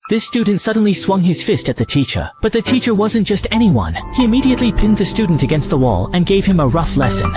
This student suddenly swung his fist at the teacher, but the teacher wasn't just anyone. He immediately pinned the student against the wall and gave him a rough lesson.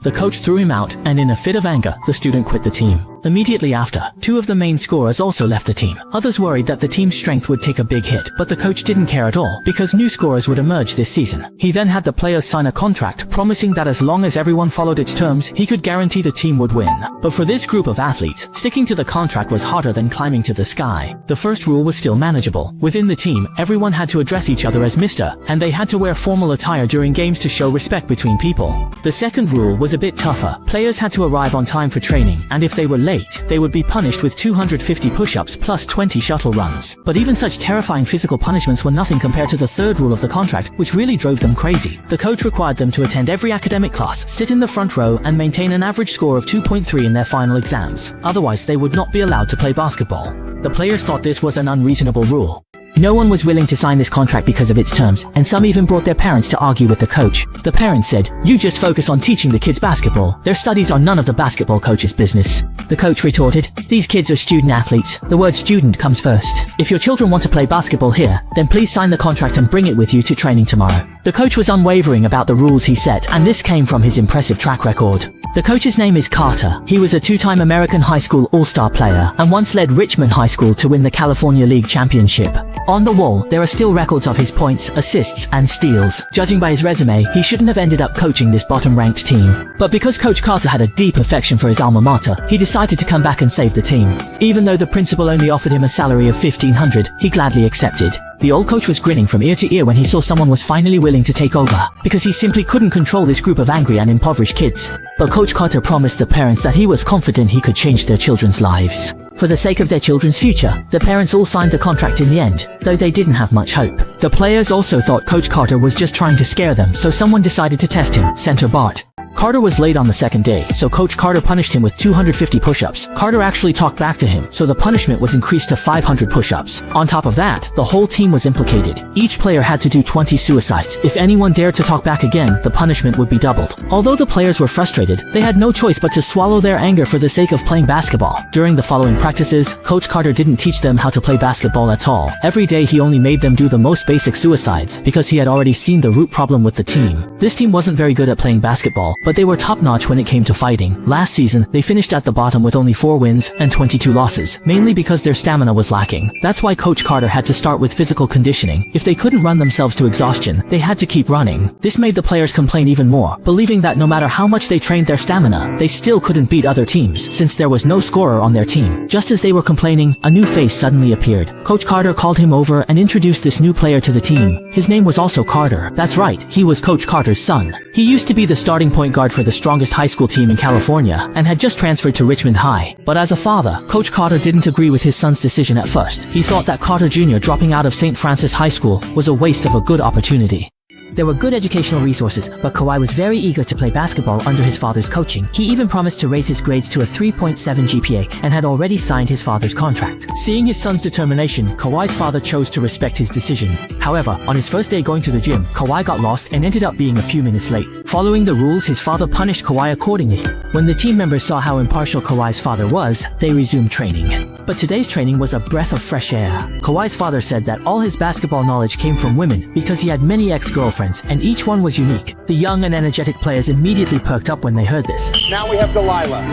The coach threw him out, and in a fit of anger, the student quit the team. Immediately after, two of the main scorers also left the team. Others worried that the team's strength would take a big hit, but the coach didn't care at all, because new scorers would emerge this season. He then had the players sign a contract, promising that as long as everyone followed its terms, he could guarantee the team would win. But for this group of athletes, sticking to the contract was harder than climbing to the sky. The first rule was still manageable. Within the team, everyone had to address each other as Mr., and they had to wear formal attire during games to show respect between people. The second rule was a bit tougher. Players had to arrive on time for training, and if they were late, they would be punished with 250 push-ups plus 20 shuttle runs. But even such terrifying physical punishments were nothing compared to the third rule of the contract, which really drove them crazy. The coach required them to attend every academic class, sit in the front row, and maintain an average score of 2.3 in their final exams. Otherwise, they would not be allowed to play basketball. The players thought this was an unreasonable rule. No one was willing to sign this contract because of its terms, and some even brought their parents to argue with the coach. The parents said, "You just focus on teaching the kids basketball. Their studies are none of the basketball coach's business." The coach retorted, "These kids are student athletes. The word student comes first. If your children want to play basketball here, then please sign the contract and bring it with you to training tomorrow." The coach was unwavering about the rules he set, and this came from his impressive track record. The coach's name is Carter. He was a two-time American high school all-star player, and once led Richmond High School to win the California League Championship. On the wall, there are still records of his points, assists, and steals. Judging by his resume, he shouldn't have ended up coaching this bottom-ranked team. But because Coach Carter had a deep affection for his alma mater, he decided to come back and save the team. Even though the principal only offered him a salary of $1,500, he gladly accepted. The old coach was grinning from ear to ear when he saw someone was finally willing to take over, because he simply couldn't control this group of angry and impoverished kids. But Coach Carter promised the parents that he was confident he could change their children's lives. For the sake of their children's future, the parents all signed the contract in the end, though they didn't have much hope. The players also thought Coach Carter was just trying to scare them, so someone decided to test him, center Bart. Carter was late on the second day, so Coach Carter punished him with 250 push-ups. Carter actually talked back to him, so the punishment was increased to 500 push-ups. On top of that, the whole team was implicated. Each player had to do 20 suicides. If anyone dared to talk back again, the punishment would be doubled. Although the players were frustrated, they had no choice but to swallow their anger for the sake of playing basketball. During the following practices, Coach Carter didn't teach them how to play basketball at all. Every day he only made them do the most basic suicides, because he had already seen the root problem with the team. This team wasn't very good at playing basketball, but they were top-notch when it came to fighting. Last season, they finished at the bottom with only 4 wins and 22 losses, mainly because their stamina was lacking. That's why Coach Carter had to start with physical conditioning. If they couldn't run themselves to exhaustion, they had to keep running. This made the players complain even more, believing that no matter how much they trained their stamina, they still couldn't beat other teams, since there was no scorer on their team. Just as they were complaining, a new face suddenly appeared. Coach Carter called him over and introduced this new player to the team. His name was also Carter. That's right, he was Coach Carter's son. He used to be the starting point guard for the strongest high school team in California, and had just transferred to Richmond High. But as a father, Coach Carter didn't agree with his son's decision at first. He thought that Carter Jr. dropping out of St. Francis High School was a waste of a good opportunity. There were good educational resources, but Kawhi was very eager to play basketball under his father's coaching. He even promised to raise his grades to a 3.7 GPA and had already signed his father's contract. Seeing his son's determination, Kawhi's father chose to respect his decision. However, on his first day going to the gym, Kawhi got lost and ended up being a few minutes late. Following the rules, his father punished Kawhi accordingly. When the team members saw how impartial Kawhi's father was, they resumed training. But today's training was a breath of fresh air. Kawhi's father said that all his basketball knowledge came from women because he had many ex-girlfriends, and each one was unique. The young and energetic players immediately perked up when they heard this. Now we have Delilah.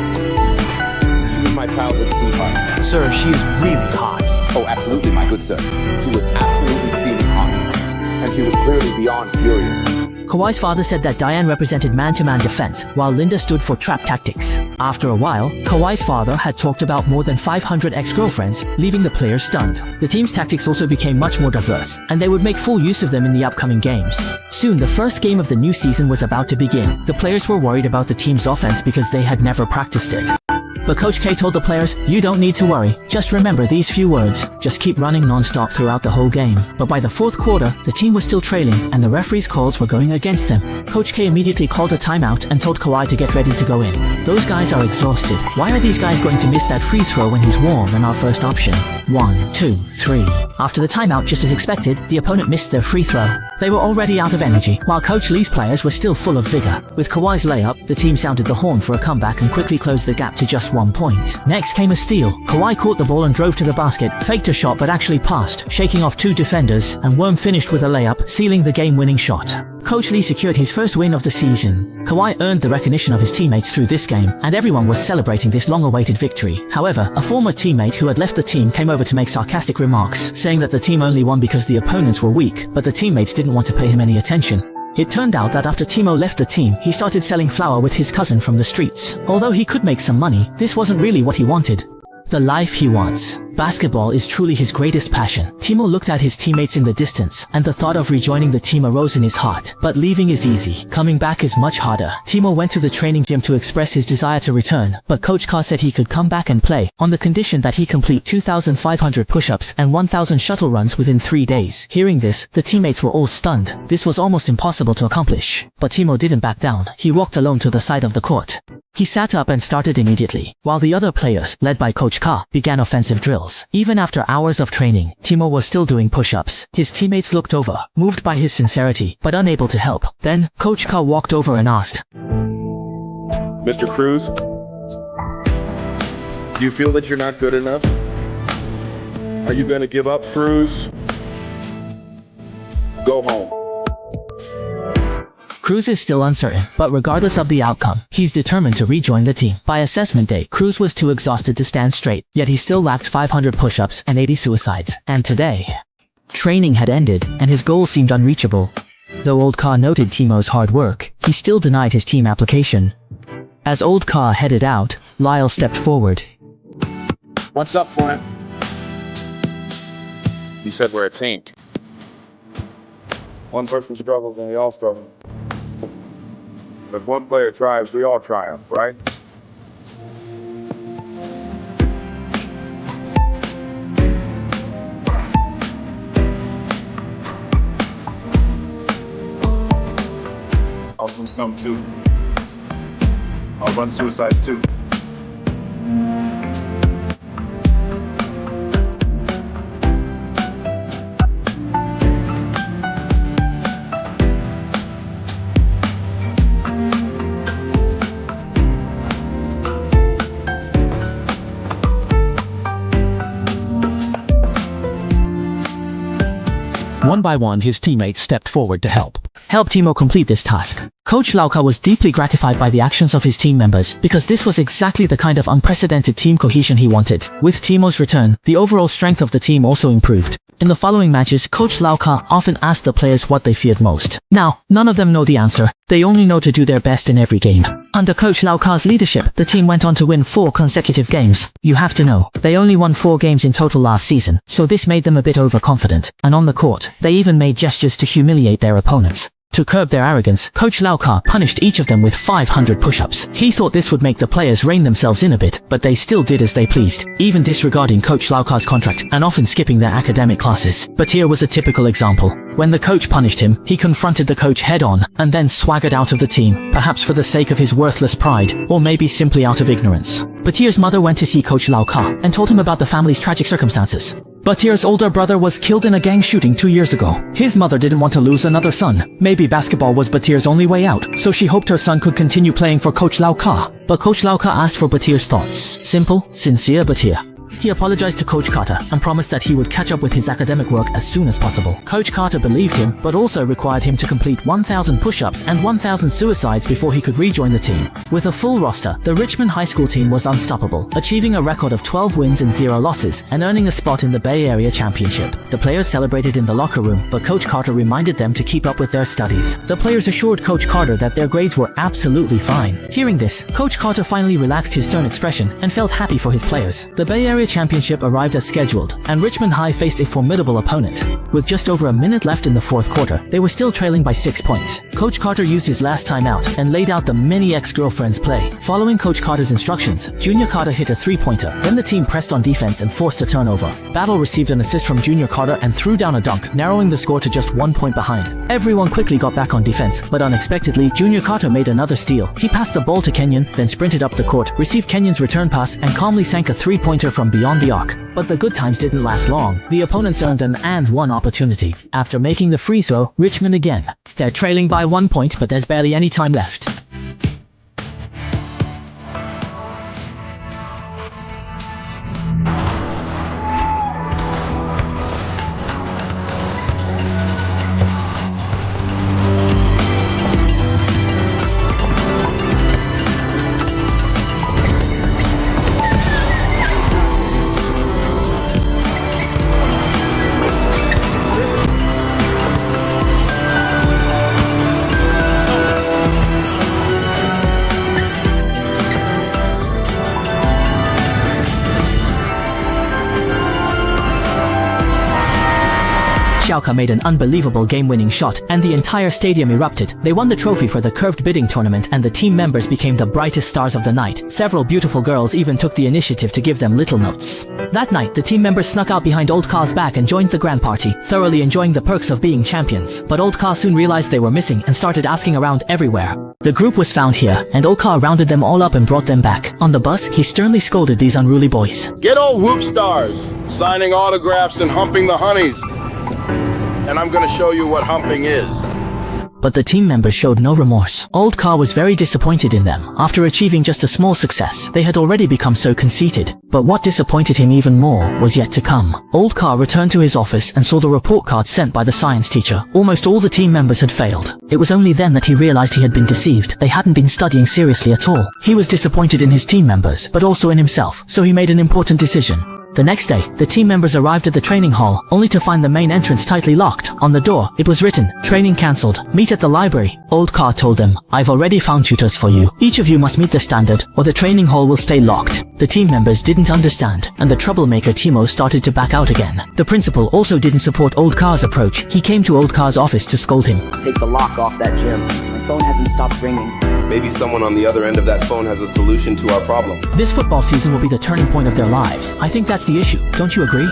She was my childhood sweetheart. Sir, she is really hot. Oh, absolutely, my good sir. She was absolutely steaming hot. And she was clearly beyond furious. Kawhi's father said that Diane represented man-to-man defense, while Linda stood for trap tactics. After a while, Kawhi's father had talked about more than 500 ex-girlfriends, leaving the players stunned. The team's tactics also became much more diverse, and they would make full use of them in the upcoming games. Soon, the first game of the new season was about to begin. The players were worried about the team's offense because they had never practiced it. But Coach K told the players, "You don't need to worry. Just remember these few words. Just keep running non-stop throughout the whole game." But by the fourth quarter, the team was still trailing, and the referee's calls were going against them. Coach K immediately called a timeout and told Kawhi to get ready to go in. "Those guys are exhausted. Why are these guys going to miss that free throw when he's warm and our first option?" 1, 2, 3. After the timeout, just as expected, the opponent missed their free throw. They were already out of energy, while Coach Lee's players were still full of vigor. With Kawhi's layup, the team sounded the horn for a comeback and quickly closed the gap to just 1 point. Next came a steal. Kawhi caught the ball and drove to the basket, faked a shot but actually passed, shaking off 2 defenders, and Worm finished with a layup, sealing the game-winning shot. Coach Lee secured his first win of the season. Kawhi earned the recognition of his teammates through this game, and everyone was celebrating this long-awaited victory. However, a former teammate who had left the team came over to make sarcastic remarks, saying that the team only won because the opponents were weak, but the teammates didn't want to pay him any attention. It turned out that after Timo left the team, he started selling flour with his cousin from the streets. Although he could make some money, this wasn't really what he wanted. The life he wants. Basketball is truly his greatest passion. Timo looked at his teammates in the distance, and the thought of rejoining the team arose in his heart. But leaving is easy. Coming back is much harder. Timo went to the training gym to express his desire to return, but Coach Carr said he could come back and play, on the condition that he complete 2,500 push-ups and 1,000 shuttle runs within 3 days. Hearing this, the teammates were all stunned. This was almost impossible to accomplish. But Timo didn't back down. He walked alone to the side of the court. He sat up and started immediately, while the other players, led by Coach Carr, began offensive drills. Even after hours of training, Timo was still doing push-ups. His teammates looked over, moved by his sincerity, but unable to help. Then, Coach Carr walked over and asked, Mr. Cruz, do you feel that you're not good enough? Are you going to give up, Cruz? Go home. Cruz is still uncertain, but regardless of the outcome, he's determined to rejoin the team. By assessment day, Cruz was too exhausted to stand straight, yet he still lacked 500 push-ups and 80 suicides. And today, training had ended, and his goal seemed unreachable. Though Old Carr noted Timo's hard work, he still denied his team application. As Old Carr headed out, Lyle stepped forward. What's up, Flint? You said we're a team. One person struggles and we all struggle. If one player triumphs, we all triumph, right? I'll do some too. I'll run suicides too. One by one, his teammates stepped forward to help Timo complete this task. Coach Lauka was deeply gratified by the actions of his team members, because this was exactly the kind of unprecedented team cohesion he wanted. With Timo's return, the overall strength of the team also improved. In the following matches, Coach Lauka often asked the players what they feared most. Now, none of them know the answer. They only know to do their best in every game. Under Coach Lauka's leadership, the team went on to win 4 consecutive games. You have to know, they only won 4 games in total last season, so this made them a bit overconfident. And on the court, they even made gestures to humiliate their opponents. To curb their arrogance, Coach Lauka punished each of them with 500 push-ups. He thought this would make the players rein themselves in a bit, but they still did as they pleased, even disregarding Coach Lauka's contract and often skipping their academic classes. But here was a typical example. When the coach punished him, he confronted the coach head-on, and then swaggered out of the team, perhaps for the sake of his worthless pride, or maybe simply out of ignorance. Batir's mother went to see Coach Lauka and told him about the family's tragic circumstances. Batir's older brother was killed in a gang shooting 2 years ago. His mother didn't want to lose another son. Maybe basketball was Batir's only way out, so she hoped her son could continue playing for Coach Lauka. But Coach Lauka asked for Batir's thoughts. Simple, sincere Batir. He apologized to Coach Carter and promised that he would catch up with his academic work as soon as possible. Coach Carter believed him, but also required him to complete 1,000 push-ups and 1,000 suicides before he could rejoin the team. With a full roster, the Richmond High School team was unstoppable, achieving a record of 12 wins and 0 losses, and earning a spot in the Bay Area Championship. The players celebrated in the locker room, but Coach Carter reminded them to keep up with their studies. The players assured Coach Carter that their grades were absolutely fine. Hearing this, Coach Carter finally relaxed his stern expression and felt happy for his players. The Bay Area Championship arrived as scheduled, and Richmond High faced a formidable opponent. With just over a minute left in the 4th quarter, they were still trailing by 6 points. Coach Carter used his last timeout and laid out the many ex-girlfriends play. Following Coach Carter's instructions, Junior Carter hit a 3-pointer. Then the team pressed on defense and forced a turnover. Battle received an assist from Junior Carter and threw down a dunk, narrowing the score to just 1 point behind. Everyone quickly got back on defense, but unexpectedly, Junior Carter made another steal. He passed the ball to Kenyon, then sprinted up the court, received Kenyon's return pass, and calmly sank a 3-pointer from beyond the arc. But the good times didn't last long. The opponents earned an and one opportunity. After making the free throw, Richmond again. They're trailing by 1 point, but there's barely any time left. Xiaoka made an unbelievable game-winning shot, and the entire stadium erupted. They won the trophy for the curved bidding tournament, and the team members became the brightest stars of the night. Several beautiful girls even took the initiative to give them little notes. That night, the team members snuck out behind Old Ka's back and joined the grand party, thoroughly enjoying the perks of being champions. But Old Ka soon realized they were missing and started asking around everywhere. The group was found here, and Old Ka rounded them all up and brought them back. On the bus, he sternly scolded these unruly boys. Get old whoop stars, signing autographs and humping the honeys. And I'm gonna show you what humping is. But the team members showed no remorse. Old Ka was very disappointed in them. After achieving just a small success, they had already become so conceited. But what disappointed him even more was yet to come. Old Ka returned to his office and saw the report card sent by the science teacher. Almost all the team members had failed. It was only then that he realized he had been deceived. They hadn't been studying seriously at all. He was disappointed in his team members, but also in himself, so he made an important decision. The next day, the team members arrived at the training hall, only to find the main entrance tightly locked. On the door, it was written, "Training cancelled. Meet at the library." Old Ka told them, "I've already found tutors for you. Each of you must meet the standard, or the training hall will stay locked." The team members didn't understand, and the troublemaker Timo started to back out again. The principal also didn't support Old Ka's approach. He came to Old Ka's office to scold him. Take the lock off that gym. My phone hasn't stopped ringing. Maybe someone on the other end of that phone has a solution to our problem. This football season will be the turning point of their lives. I think that's the issue. Don't you agree?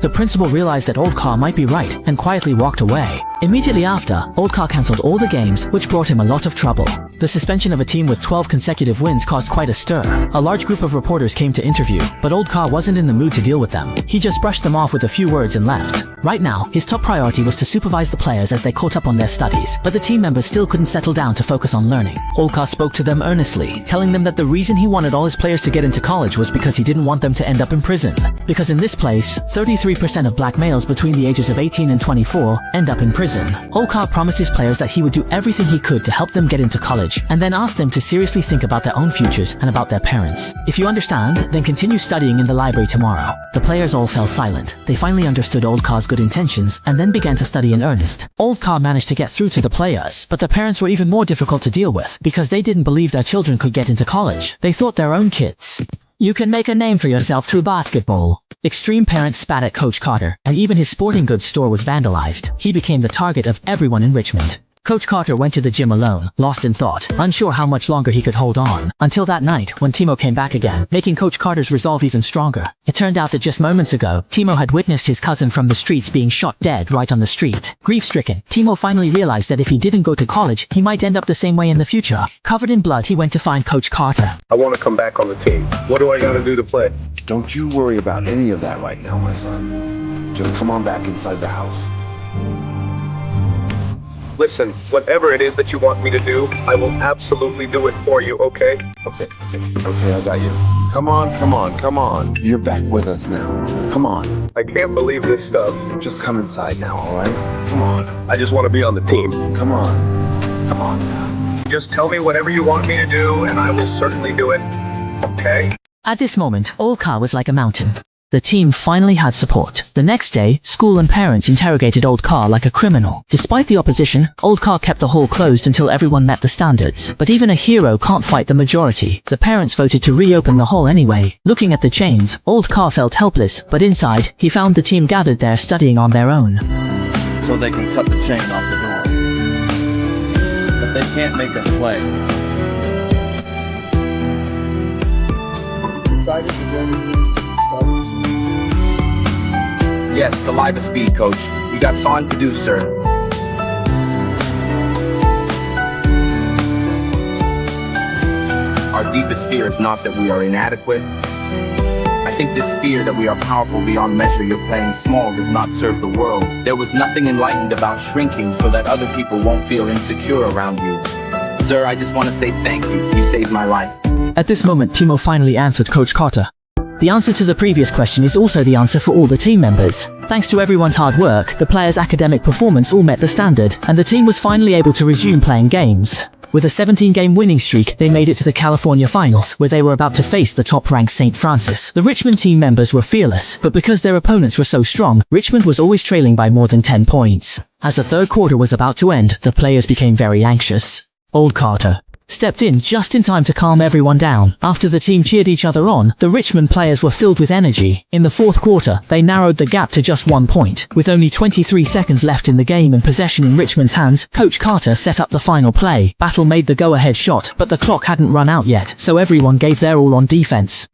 The principal realized that Old Ka might be right and quietly walked away. Immediately after, Old Ka cancelled all the games, which brought him a lot of trouble. The suspension of a team with 12 consecutive wins caused quite a stir. A large group of reporters came to interview, but Old Ka wasn't in the mood to deal with them. He just brushed them off with a few words and left. Right now, his top priority was to supervise the players as they caught up on their studies, but the team members still couldn't settle down to focus on learning. Old Ka spoke to them earnestly, telling them that the reason he wanted all his players to get into college was because he didn't want them to end up in prison. Because in this place, 33% of black males between the ages of 18 and 24 end up in prison. Old Ka promised his players that he would do everything he could to help them get into college, and then asked them to seriously think about their own futures and about their parents. If you understand, then continue studying in the library tomorrow. The players all fell silent. They finally understood Old Ka's good intentions, and then began to study in earnest. Old Ka managed to get through to the players, but the parents were even more difficult to deal with, because they didn't believe their children could get into college. They thought their own kids. You can make a name for yourself through basketball. Extreme parents spat at Coach Carter, and even his sporting goods store was vandalized. He became the target of everyone in Richmond. Coach Carter went to the gym alone, lost in thought, unsure how much longer he could hold on, until that night when Timo came back again, making Coach Carter's resolve even stronger. It turned out that just moments ago, Timo had witnessed his cousin from the streets being shot dead right on the street. Grief-stricken, Timo finally realized that if he didn't go to college, he might end up the same way in the future. Covered in blood, he went to find Coach Carter. I want to come back on the team. What do I gotta do to play? Don't you worry about any of that right now, my son. Just come on back inside the house. Listen, whatever it is that you want me to do, I will absolutely do it for you, okay? Okay, I got you. Come on. You're back with us now. Come on. I can't believe this stuff. Just come inside now, alright? Come on. I just want to be on the team. Come on now. Just tell me whatever you want me to do, and I will certainly do it. Okay? At this moment, Old Ka was like a mountain. The team finally had support. The next day, school and parents interrogated Old Ka like a criminal. Despite the opposition, Old Ka kept the hall closed until everyone met the standards. But even a hero can't fight the majority. The parents voted to reopen the hall anyway. Looking at the chains, Old Ka felt helpless, but inside, he found the team gathered there studying on their own. So they can cut the chain off the door. But they can't make us play. Decided to go to Yes, it's a live speed, coach. You got something to do, sir. Our deepest fear is not that we are inadequate. I think this fear that we are powerful beyond measure, you're playing small, does not serve the world. There was nothing enlightened about shrinking so that other people won't feel insecure around you. Sir, I just want to say thank you. You saved my life. At this moment, Timo finally answered Coach Carter. The answer to the previous question is also the answer for all the team members. Thanks to everyone's hard work, the players' academic performance all met the standard, and the team was finally able to resume playing games. With a 17-game winning streak, they made it to the California Finals, where they were about to face the top-ranked St. Francis. The Richmond team members were fearless, but because their opponents were so strong, Richmond was always trailing by more than 10 points. As the third quarter was about to end, the players became very anxious. Old Carter, stepped in just in time to calm everyone down. After the team cheered each other on, the Richmond players were filled with energy. In the fourth quarter, they narrowed the gap to just 1 point. With only 23 seconds left in the game and possession in Richmond's hands, Coach Carter set up the final play. Battle made the go-ahead shot, but the clock hadn't run out yet, so everyone gave their all on defense.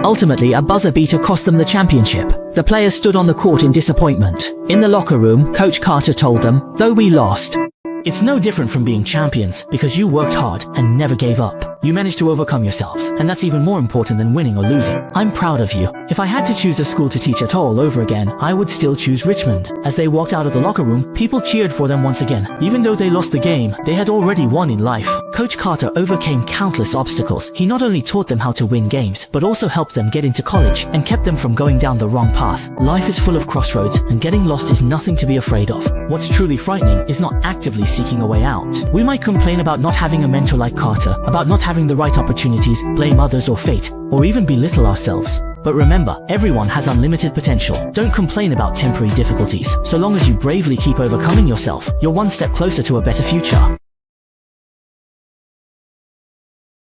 Ultimately, a buzzer beater cost them the championship. The players stood on the court in disappointment. In the locker room, Coach Carter told them, "Though we lost, it's no different from being champions because you worked hard and never gave up. You managed to overcome yourselves, and that's even more important than winning or losing. I'm proud of you. If I had to choose a school to teach at all over again, I would still choose Richmond." As they walked out of the locker room, people cheered for them once again. Even though they lost the game, they had already won in life. Coach Carter overcame countless obstacles. He not only taught them how to win games, but also helped them get into college and kept them from going down the wrong path. Life is full of crossroads, and getting lost is nothing to be afraid of. What's truly frightening is not actively seeking a way out. We might complain about not having a mentor like Carter, about not having the right opportunities, blame others or fate, or even belittle ourselves. But remember, everyone has unlimited potential. Don't complain about temporary difficulties. So long as you bravely keep overcoming yourself, you're one step closer to a better future.